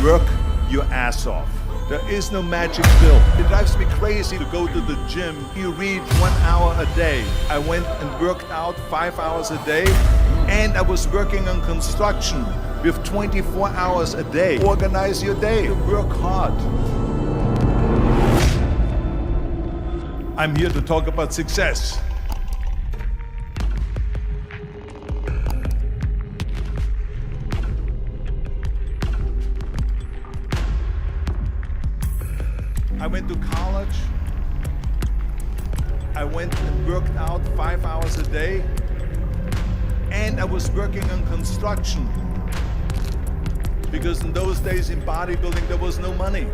Work your ass off. There is no magic pill. It drives me crazy to go to the gym. You read 1 hour a day. I went and worked out 5 hours a day, and I was working on construction with 24 hours a day. Organize your day. Work hard. I'm here to talk about success. I went to college. I went and worked out 5 hours a day, and I was working on construction. Because in those days in bodybuilding there was no money.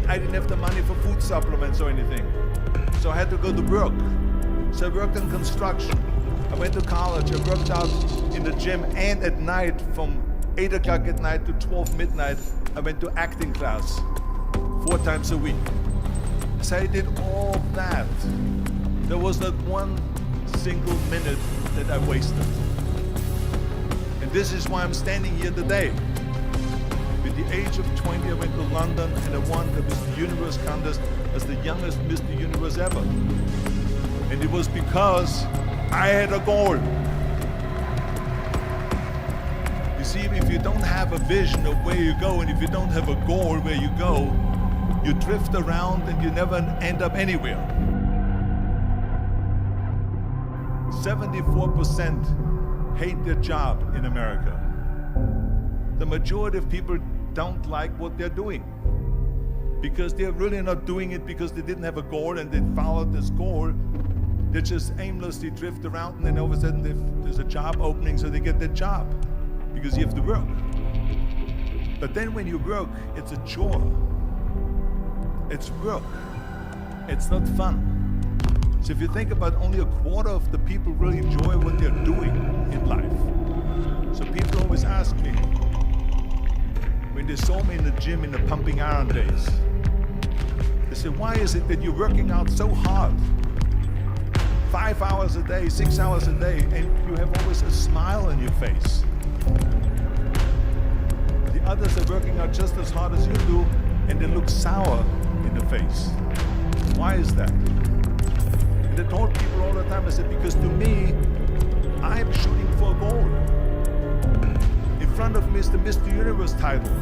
I didn't have the money for food supplements or anything. So I had to go to work. So I worked in construction. I went to college, I worked out in the gym, and at night from 8 o'clock at night to 12 midnight, I went to acting class 4 times a week. So I did all that. There was not one single minute that I wasted. And this is why I'm standing here today. At the age of 20, I went to London and I won the Mr. Universe contest as the youngest Mr. Universe ever. And it was because I had a goal. You see, if you don't have a vision of where you go, and if you don't have a goal where you go, you drift around and you never end up anywhere. 74% hate their job in America. The majority of people don't like what they're doing because they're really not doing it because they didn't have a goal and they followed this goal. They just aimlessly drift around, and then all of a sudden there's a job opening, so they get that job because you have to work. But then when you work, it's a chore. It's work. It's not fun. So if you think about, only a quarter of the people really enjoy what they're doing in life. So people always ask me, when they saw me in the gym in the pumping iron days, they said, why is it that you're working out so hard? 5 hours a day, 6 hours a day, and you have always a smile on your face. The others are working out just as hard as you do, and they look sour in the face. Why is that? And I told people all the time, I said, because to me, I'm shooting for a goal. In front of me is the Mr. Universe title.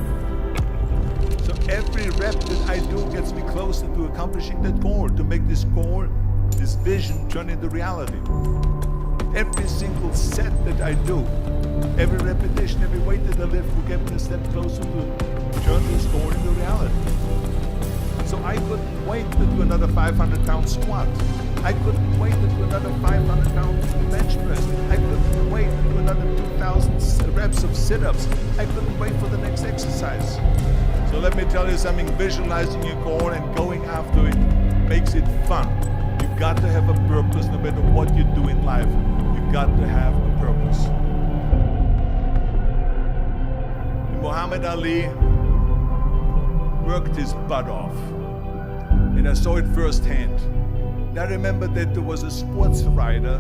So every rep that I do gets me closer to accomplishing that goal, to make this goal, this vision, turn into reality. Every single set that I do, every repetition, every weight that I lift will get me a step closer to turn this goal into reality. So I couldn't wait to do another 500-pound squat. I couldn't wait to do another 500-pound bench press. I couldn't wait to do another 2,000 reps of sit-ups. I couldn't wait for the next exercise. So let me tell you something, visualizing your goal and going after it makes it fun. You've got to have a purpose no matter what you do in life. You've got to have a purpose. Muhammad Ali worked his butt off, and I saw it firsthand. And I remember that there was a sports writer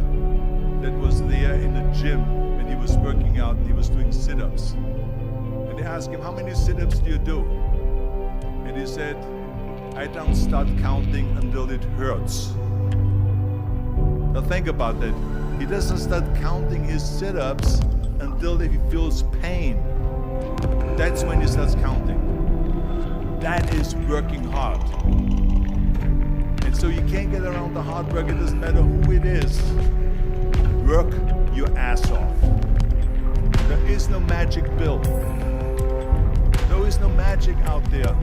that was there in the gym when he was working out and he was doing sit-ups. And they asked him, how many sit-ups do you do? And he said, I don't start counting until it hurts. Now think about that. He doesn't start counting his sit-ups until he feels pain. That's when he starts counting. That is working hard. And so you can't get around the hard work. It doesn't matter who it is. Work your ass off. There is no magic pill. There is no magic out there.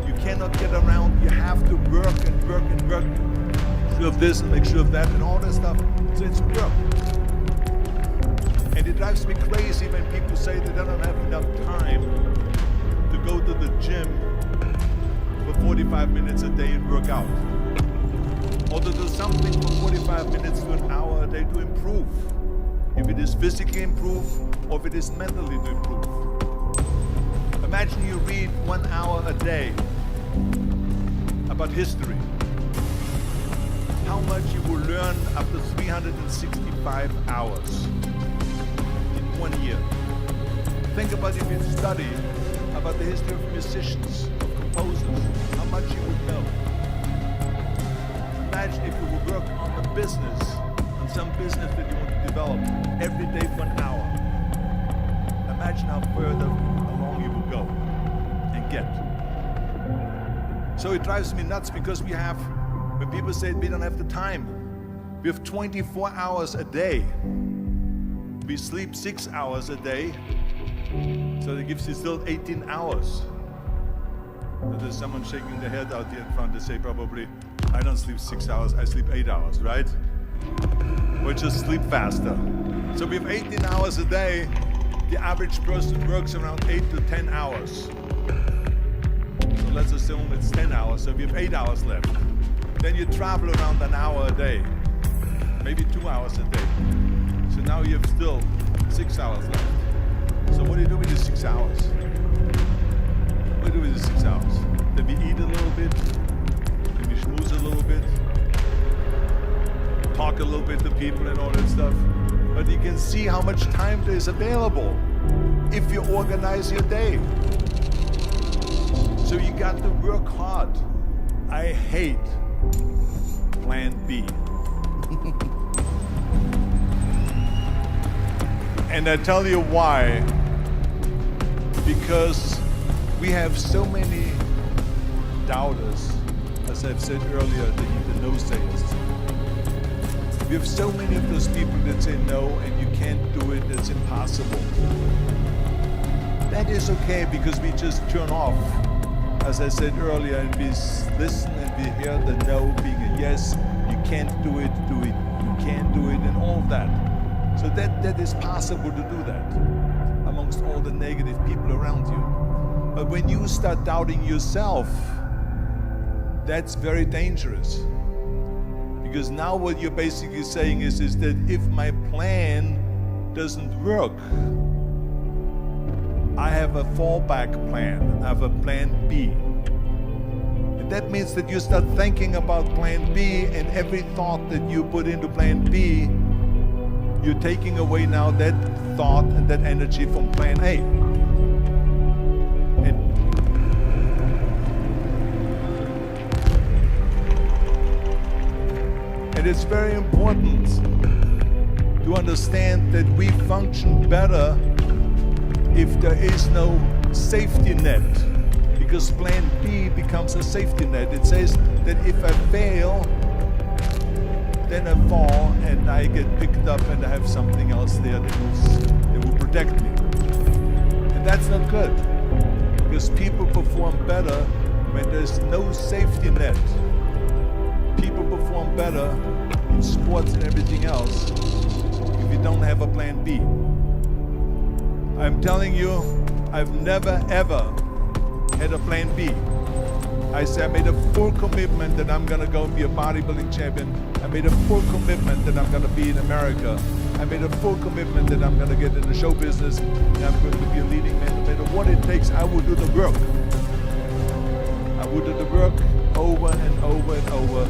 You cannot get around. You have to work and work and work. Make sure of this and make sure of that and all that stuff. So it's work. And it drives me crazy when people say that they don't have enough time to go to the gym for 45 minutes a day and work out. Or to do something for 45 minutes to an hour a day to improve. If it is physically improve or if it is mentally to improve. Imagine you read 1 hour a day about history. How much you will learn after 365 hours in 1 year. Think about if you study about the history of musicians, of composers, how much you would know. Imagine if you would work on a business, on some business that you want to develop every day for an hour. Imagine how further along you will go and get. So it drives me nuts because when people say we don't have the time, we have 24 hours a day. We sleep 6 hours a day, so that gives you still 18 hours. But there's someone shaking their head out here in front. They say probably, I don't sleep 6 hours, I sleep 8 hours, right? Or just sleep faster. So we have 18 hours a day. The average person works around 8 to 10 hours. So let's assume it's 10 hours, so we have 8 hours left. Then you travel around an hour a day, maybe 2 hours a day. So now you have still 6 hours left. So what do you do with the 6 hours? What do you do with the 6 hours? Then we eat a little bit, then we schmooze a little bit, talk a little bit to people and all that stuff. But you can see how much time there is available if you organize your day. So you got to work hard. I hate plan B. And I tell you why. Because we have so many doubters, as I've said earlier, the no-sayers. We have so many of those people that say no and you can't do it, it's impossible. That is okay because we just turn off, as I said earlier, and we listen and we hear the no being a yes. You can't do it, you can't do it, and all of that. So that is possible to do that amongst all the negative people around you. But when you start doubting yourself, that's very dangerous. Because now what you're basically saying is that if my plan doesn't work, I have a fallback plan, I have a plan B. And that means that you start thinking about plan B, and every thought that you put into plan B, you're taking away now that thought and that energy from plan A. And it's very important to understand that we function better if there is no safety net, because plan B becomes a safety net. It says that if I fail, then I fall and I get picked up and I have something else there that will protect me. And that's not good, because people perform better when there's no safety net. People perform better in sports and everything else if you don't have a plan B. I'm telling you, I've never ever had a plan B. I said I made a full commitment that I'm gonna go and be a bodybuilding champion. I made a full commitment that I'm gonna be in America. I made a full commitment that I'm gonna get in the show business and I'm going to be a leading man. No matter what it takes, I will do the work. I will do the work over and over and over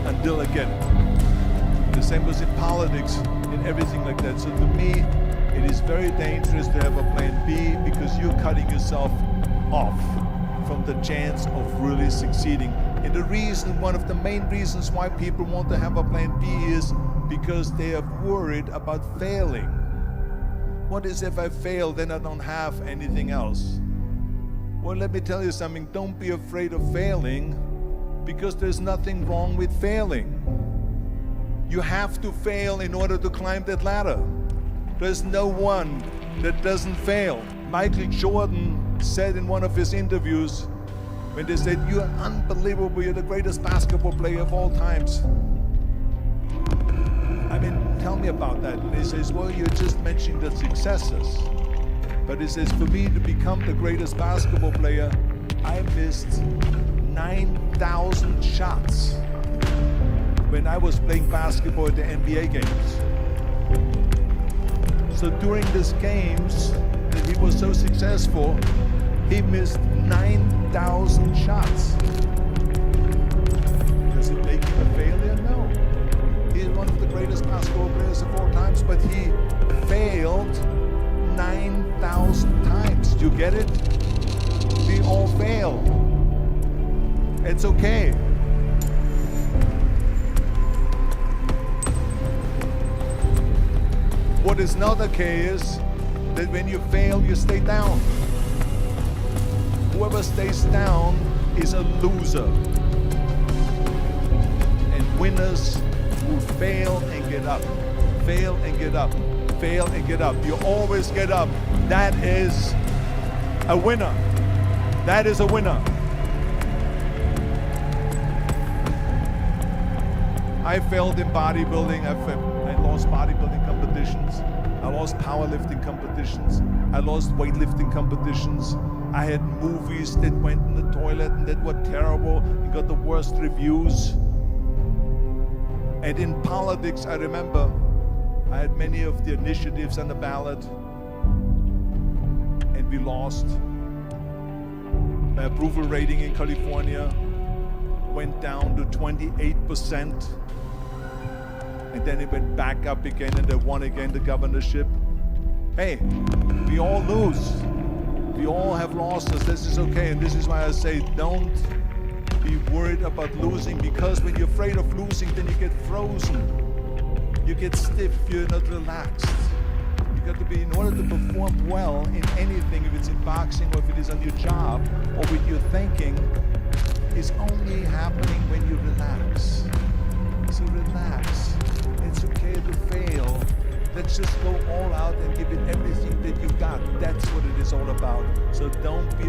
until I get it. The same was in politics, in everything like that. So to me, it is very dangerous to have a plan B, because you're cutting yourself off from the chance of really succeeding. And the reason, one of the main reasons why people want to have a plan B is because they are worried about failing. What is if I fail, then I don't have anything else? Well, let me tell you something, don't be afraid of failing, because there's nothing wrong with failing. You have to fail in order to climb that ladder. There's no one that doesn't fail. Michael Jordan said in one of his interviews, when they said, "You're unbelievable, you're the greatest basketball player of all times." I mean, tell me about that. And he says, well, you're just mentioning the successes. But he says, for me to become the greatest basketball player, I missed 9,000 shots when I was playing basketball at the NBA games. So during these games that he was so successful, he missed 9,000 shots. Does it make him a failure? No. He's one of the greatest basketball players of all times, but he failed 9,000 times. Do you get it? all fail. It's okay. What is not okay is that when you fail, you stay down. Whoever stays down is a loser. And winners who fail and get up, fail and get up, fail and get up. You always get up. That is a winner. That is a winner. I failed in bodybuilding. I lost bodybuilding competitions. I lost powerlifting competitions. I lost weightlifting competitions. I had movies that went in the toilet and that were terrible and got the worst reviews. And in politics, I remember I had many of the initiatives on the ballot, and we lost. My approval rating in California went down to 28%, and then it went back up again, and I won again the governorship. Hey, we all lose. We all have losses. This is okay, and this is why I say don't be worried about losing, because when you're afraid of losing, then you get frozen. You get stiff, you're not relaxed. You got to be, in order to perform well in anything, if it's in boxing or if it is on your job or with your thinking, is only happening when you relax. So relax. It's okay to fail. Let's just go all out and give it everything that you got. That's what it is all about. So don't be